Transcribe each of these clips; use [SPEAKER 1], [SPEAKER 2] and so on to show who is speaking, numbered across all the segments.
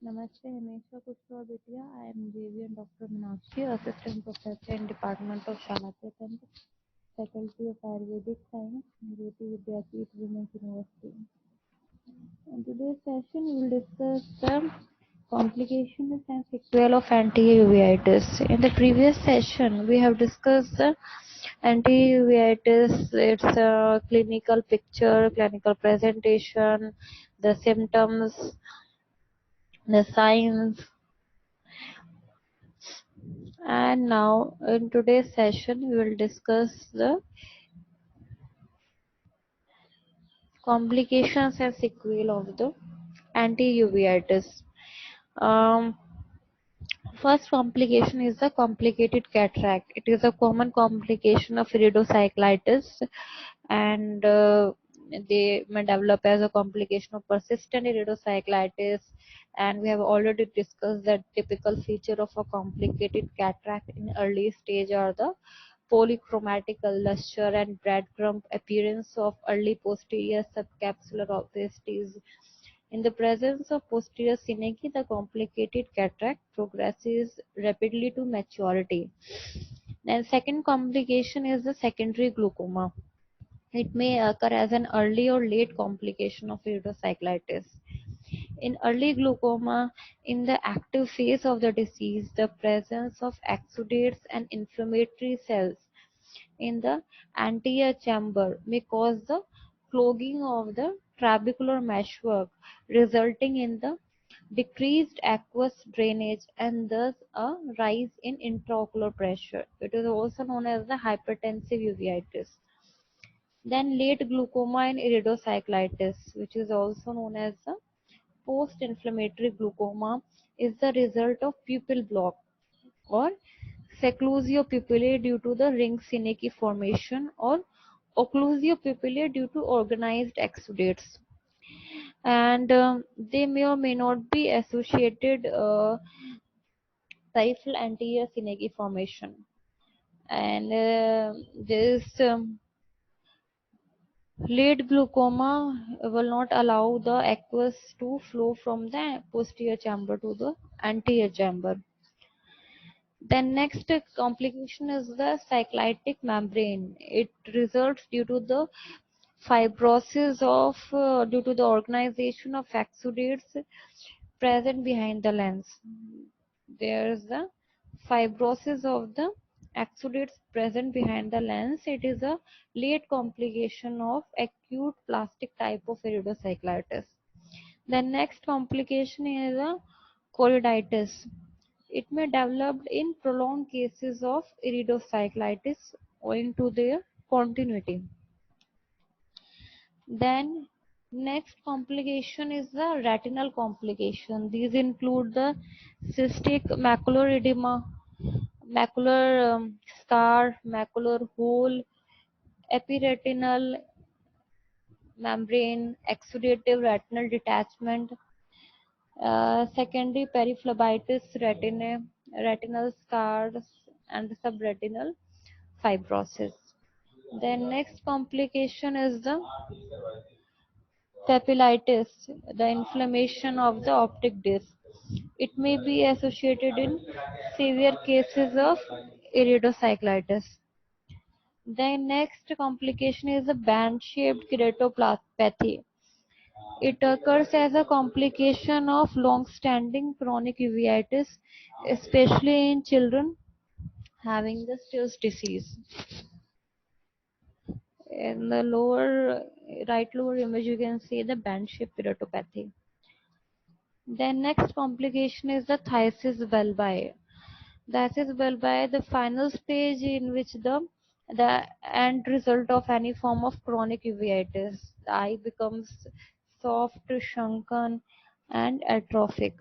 [SPEAKER 1] Namaste, Hemesha Kushwa Bitiya. I am JV and Dr. Meenakshi, Assistant Professor in Department of Shalakya Faculty of Ayurvedic Science, Jyoti Vidyapeeth Women's University. In today's session, we will discuss the complications and sequelae of anti-uveitis. In the previous session, we have discussed the anti-uveitis, its clinical picture, clinical presentation, the symptoms, the signs, and now in today's session we will discuss the complications and sequelae of the anti-uveitis. Um, First complication is the complicated cataract. It is a common complication of iridocyclitis, and they may develop as a complication of persistent iridocyclitis. And we have already discussed that typical feature of a complicated cataract in early stage are the polychromatic luster and breadcrumb appearance of early posterior subcapsular opacities. In the presence of posterior synecdoche, the complicated cataract progresses rapidly to maturity. Then second complication is the secondary glaucoma. It may occur as an early or late complication of iridocyclitis. In early glaucoma, in the active phase of the disease, the presence of exudates and inflammatory cells in the anterior chamber may cause the clogging of the trabecular meshwork, resulting in the decreased aqueous drainage and thus a rise in intraocular pressure. It is also known as the hypertensive uveitis. Then late glaucoma and iridocyclitis, which is also known as the post-inflammatory glaucoma, is the result of pupil block or seclusio pupillae due to the ring synecdoche formation, or occlusio pupillae due to organized exudates. And they may or may not be associated peripheral anterior synecdoche formation. And this late glaucoma will not allow the aqueous to flow from the posterior chamber to the anterior chamber. Then next complication is the cyclitic membrane. It results due to the fibrosis of due to the organization of exudates present behind the lens. There is the fibrosis of the exudates present behind the lens. It is a late complication of acute plastic type of iridocyclitis. The next complication is a choroiditis. It may develop in prolonged cases of iridocyclitis owing to their continuity. Then next complication is the retinal complication. These include the cystic macular edema, macular scar, macular hole, epiretinal membrane, exudative retinal detachment, secondary periphlebitis retinae, retinal scars, and subretinal fibrosis. Then next complication is the papillitis, the inflammation of the optic disc. It may be associated in severe cases of iridocyclitis. The next complication is a band-shaped keratopathy. It occurs as a complication of long-standing chronic uveitis, especially in children having the Still's disease. In the right lower image, you can see the band-shaped keratopathy. Then next complication is the thysis bulbi. Thysis bulbi, the final stage in which the end result of any form of chronic uveitis. The eye becomes soft, shrunken, and atrophic.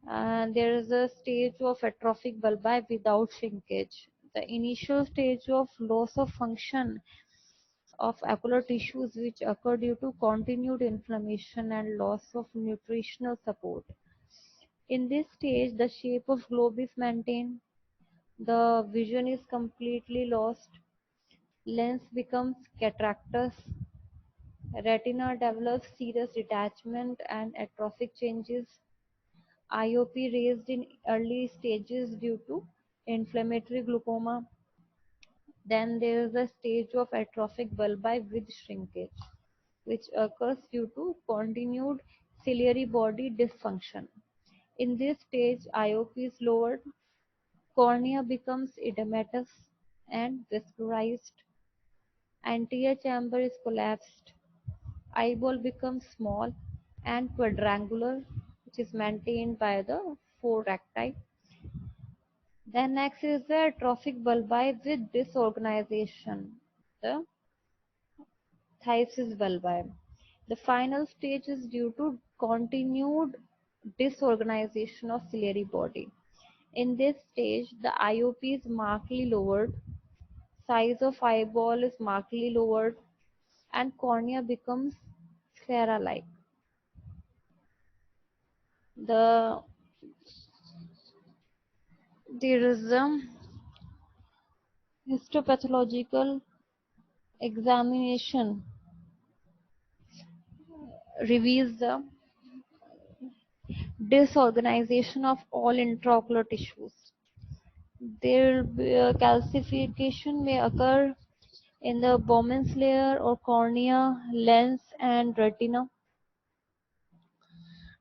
[SPEAKER 1] And there is a stage of atrophic bulbi without shrinkage. The initial stage of loss of function of ocular tissues which occur due to continued inflammation and loss of nutritional support. In this stage, the shape of globe is maintained, the vision is completely lost, lens becomes cataractous, retina develops serous detachment and atrophic changes, IOP raised in early stages due to inflammatory glaucoma. Then there is the stage of atrophic bulbi with shrinkage, which occurs due to continued ciliary body dysfunction. In this stage, IOP is lowered, cornea becomes edematous and vascularized, anterior chamber is collapsed, eyeball becomes small and quadrangular, which is maintained by the four recti. Then next is the atrophic bulbi with disorganization, the thysis bulbi. The final stage is due to continued disorganization of ciliary body. In this stage, the IOP is markedly lowered, size of eyeball is markedly lowered, and cornea becomes sclera-like. The there is a histopathological examination reveals the disorganization of all intraocular tissues. Calcification may occur in the Bowman's layer or cornea, lens, and retina,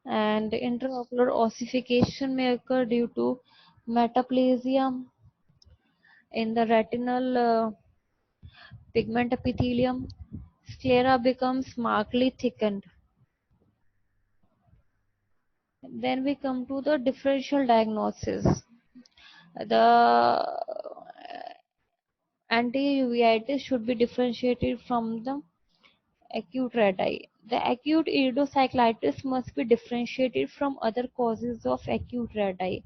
[SPEAKER 1] and intraocular ossification may occur due to metaplasia in the retinal pigment epithelium. Sclera becomes markedly thickened. Then we come to the differential diagnosis. The anti-uveitis should be differentiated from the acute red eye. The acute iridocyclitis must be differentiated from other causes of acute red eye,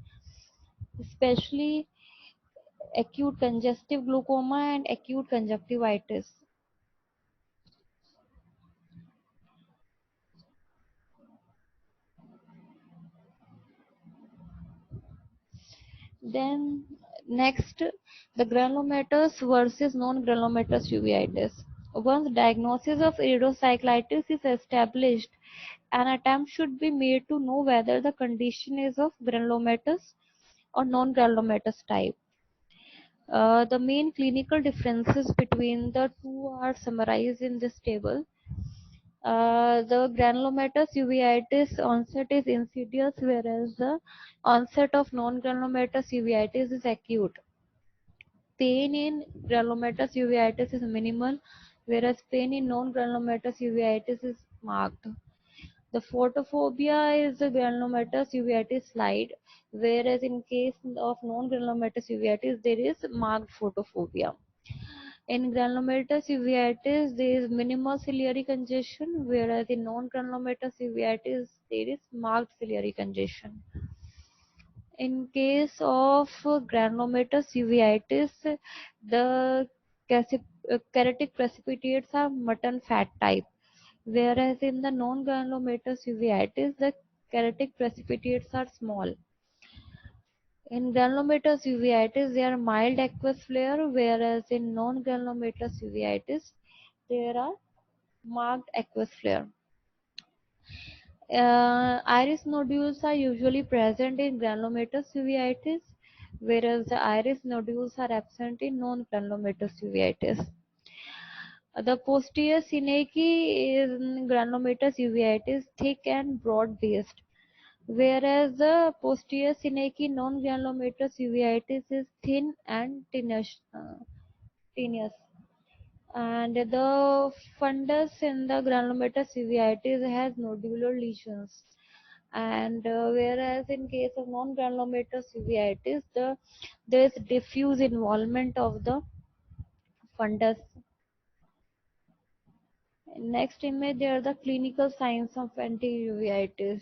[SPEAKER 1] especially acute congestive glaucoma and acute conjunctivitis. Then next, the granulomatous versus non-granulomatous uveitis. Once diagnosis of iridocyclitis is established, an attempt should be made to know whether the condition is of granulomatous or non-granulomatous type. The main clinical differences between the two are summarized in this table. The granulomatous uveitis onset is insidious, whereas the onset of non-granulomatous uveitis is acute. Pain in granulomatous uveitis is minimal, whereas pain in non-granulomatous uveitis is marked. The photophobia is the granulomatous uveitis slide, whereas in case of non-granulomatous uveitis, there is marked photophobia. In granulomatous uveitis, there is minimal ciliary congestion, whereas in non-granulomatous uveitis, there is marked ciliary congestion. In case of granulomatous uveitis, the keratic precipitates are mutton fat type, whereas in the non-granulomatous uveitis, the keratic precipitates are small. In granulomatous uveitis, they are mild aqueous flare, whereas in non-granulomatous uveitis, there are marked aqueous flare. Iris nodules are usually present in granulomatous uveitis, whereas the iris nodules are absent in non-granulomatous uveitis. The posterior synapse in granulomatous uveitis thick and broad-based, whereas the posterior synapse non-granulomatous uveitis is thin and tenuous. And the fundus in the granulomatous uveitis has nodular lesions. And whereas in case of non-granulomatous uveitis, there is diffuse involvement of the fundus. Next image, there are the clinical signs of anti-uveitis,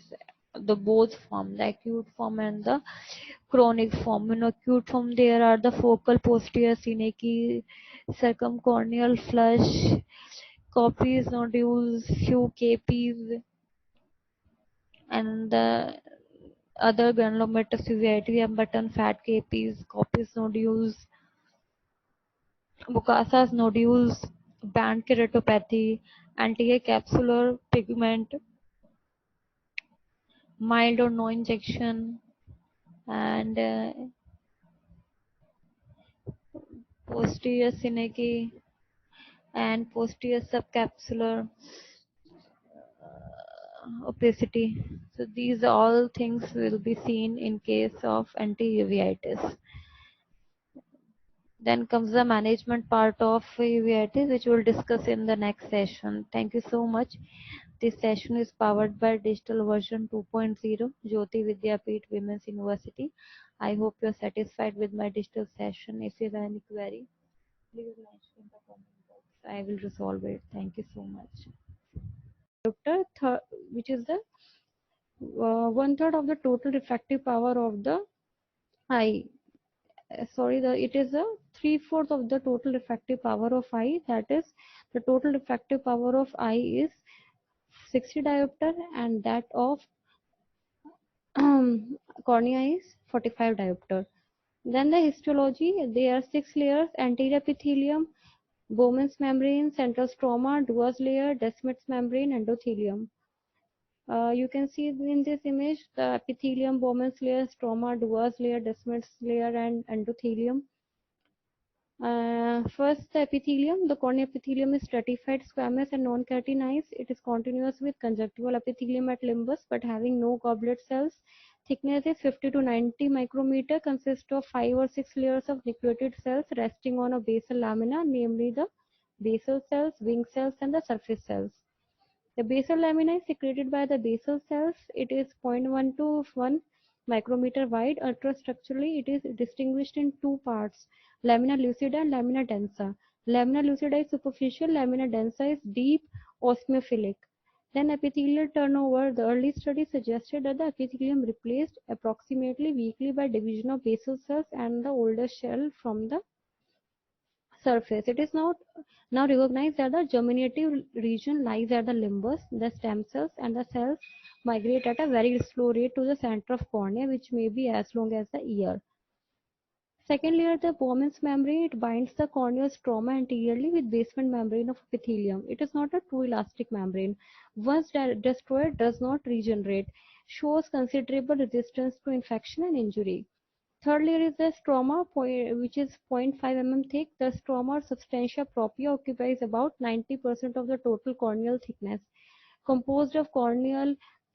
[SPEAKER 1] the both form, the acute form and the chronic form. In acute form, there are the focal posterior synapse, circumcorneal flush, copies, nodules, few capes, and the other granulomatous uveitis and button fat capes, copies, nodules, Bokassa's nodules, band keratopathy, anterior capsular pigment mild or no injection, and posterior synapse and posterior subcapsular opacity. So these all things will be seen in case of anti-uveitis. Then comes the management part of uveitis, which we'll discuss in the next session. Thank you so much. This session is powered by digital version 2.0, Jyoti Vidyapeeth Women's University. I hope you're satisfied with my digital session. If you have any query, please mention in the comment box. I will resolve it. Thank you so much. Which is the one third of the total refractive power of the eye. It is a three-fourth of the total refractive power of eye. That is, the total refractive power of eye is 60 diopter, and that of cornea is 45 diopter. Then the histology, there are 6 layers: anterior epithelium, Bowman's membrane, central stroma, Dua's layer, Descemet's membrane, endothelium. You can see in this image the epithelium, Bowman's layer, stroma, Dua's layer, Descemet's layer, and endothelium. First, the epithelium. The cornea epithelium is stratified, squamous, and non-keratinized. It is continuous with conjunctival epithelium at limbus, but having no goblet cells. Thickness is 50 to 90 micrometer. Consists of 5 or 6 layers of nucleated cells resting on a basal lamina, namely the basal cells, wing cells, and the surface cells. The basal lamina is secreted by the basal cells. It is 0.1 to 1 micrometer wide. Ultrastructurally, it is distinguished in two parts: lamina lucida and lamina densa. Lamina lucida is superficial, lamina densa is deep osmophilic. Then epithelial turnover. The early study suggested that the epithelium replaced approximately weekly by division of basal cells and the older shell from the surface. It is now recognized that the germinative region lies at the limbus. The stem cells and the cells migrate at a very slow rate to the center of cornea, which may be as long as the ear. Second layer, the Bowman's membrane. It binds the corneal stroma anteriorly with basement membrane of epithelium. It is not a true elastic membrane. Once destroyed, does not regenerate. Shows considerable resistance to infection and injury. Third layer is the stroma, which is 0.5 mm thick. The stroma or substantia propria occupies about 90% of the total corneal thickness. Composed of corneal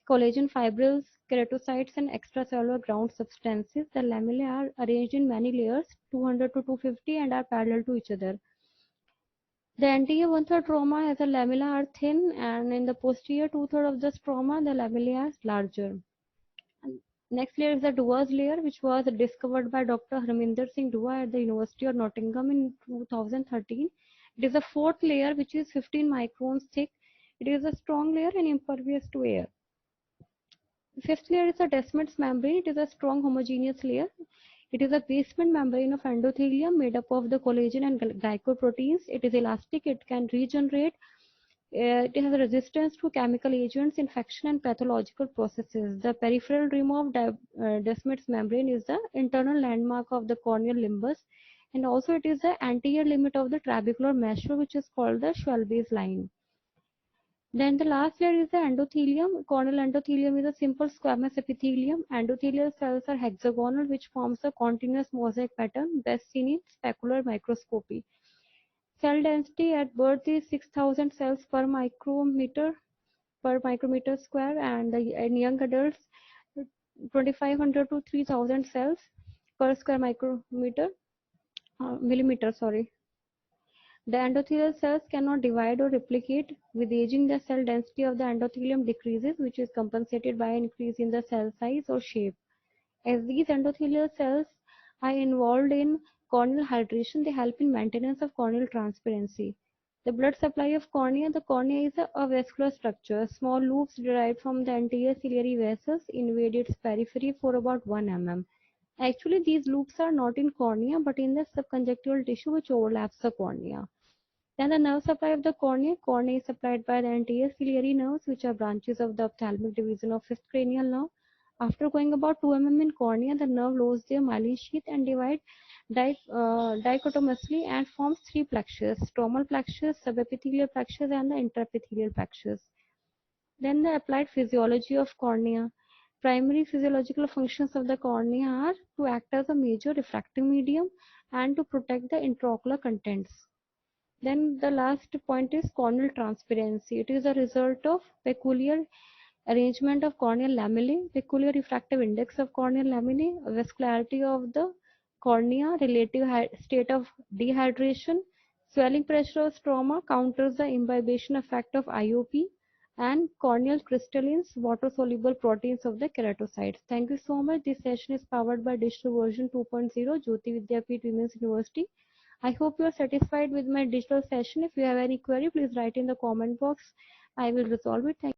[SPEAKER 1] collagen fibrils, keratocytes, and extracellular ground substances, the lamellae are arranged in many layers, 200 to 250, and are parallel to each other. The anterior one-third stroma as a lamella are thin, and in the posterior two-thirds of the stroma, the lamellae are larger. Next layer is the Dua's layer, which was discovered by Dr. Harminder Singh Dua at the University of Nottingham in 2013. It is the fourth layer, which is 15 microns thick. It is a strong layer and impervious to air. Fifth layer is the Descemet's membrane. It is a strong homogeneous layer. It is a basement membrane of endothelium made up of the collagen and glycoproteins. It is elastic. It can regenerate. It has a resistance to chemical agents, infection, and pathological processes. The peripheral rim of Descemet's membrane is the internal landmark of the corneal limbus, and also it is the anterior limit of the trabecular measure, which is called the Schwalbe's line. Then the last layer is the endothelium. Corneal endothelium is a simple squamous epithelium. Endothelial cells are hexagonal, which forms a continuous mosaic pattern, best seen in specular microscopy. Cell density at birth is 6,000 cells per micrometer square, and in young adults 2,500 to 3,000 cells per square millimeter. The endothelial cells cannot divide or replicate. With aging, the cell density of the endothelium decreases, which is compensated by an increase in the cell size or shape. As these endothelial cells are involved in corneal hydration, they help in maintenance of corneal transparency. The blood supply of cornea. The cornea is a vascular structure. Small loops derived from the anterior ciliary vessels invade its periphery for about 1 mm. Actually, these loops are not in cornea, but in the subconjunctival tissue which overlaps the cornea. Then the nerve supply of the cornea. Cornea is supplied by the anterior ciliary nerves, which are branches of the ophthalmic division of fifth cranial nerve. After going about 2 mm in cornea, the nerve loses their myelin sheath and divide dichotomously and forms 3 plexus: stromal plexus, subepithelial plexus, and the intraepithelial plexus. Then the applied physiology of cornea.
[SPEAKER 2] Primary physiological functions of the cornea are to act as a major refractive medium and to protect the intraocular contents. Then the last point is corneal transparency. It is a result of peculiar arrangement of corneal lamellae, peculiar refractive index of corneal lamellae, vascularity of the cornea, relative state of dehydration, swelling pressure of stroma counters the imbibition effect of IOP, and corneal crystallines, water-soluble proteins of the keratocytes. Thank you so much. This session is powered by digital version 2.0, Jyoti Vidyapeeth Women's University. I hope you are satisfied with my digital session. If you have any query, please write in the comment box. I will resolve it. Thank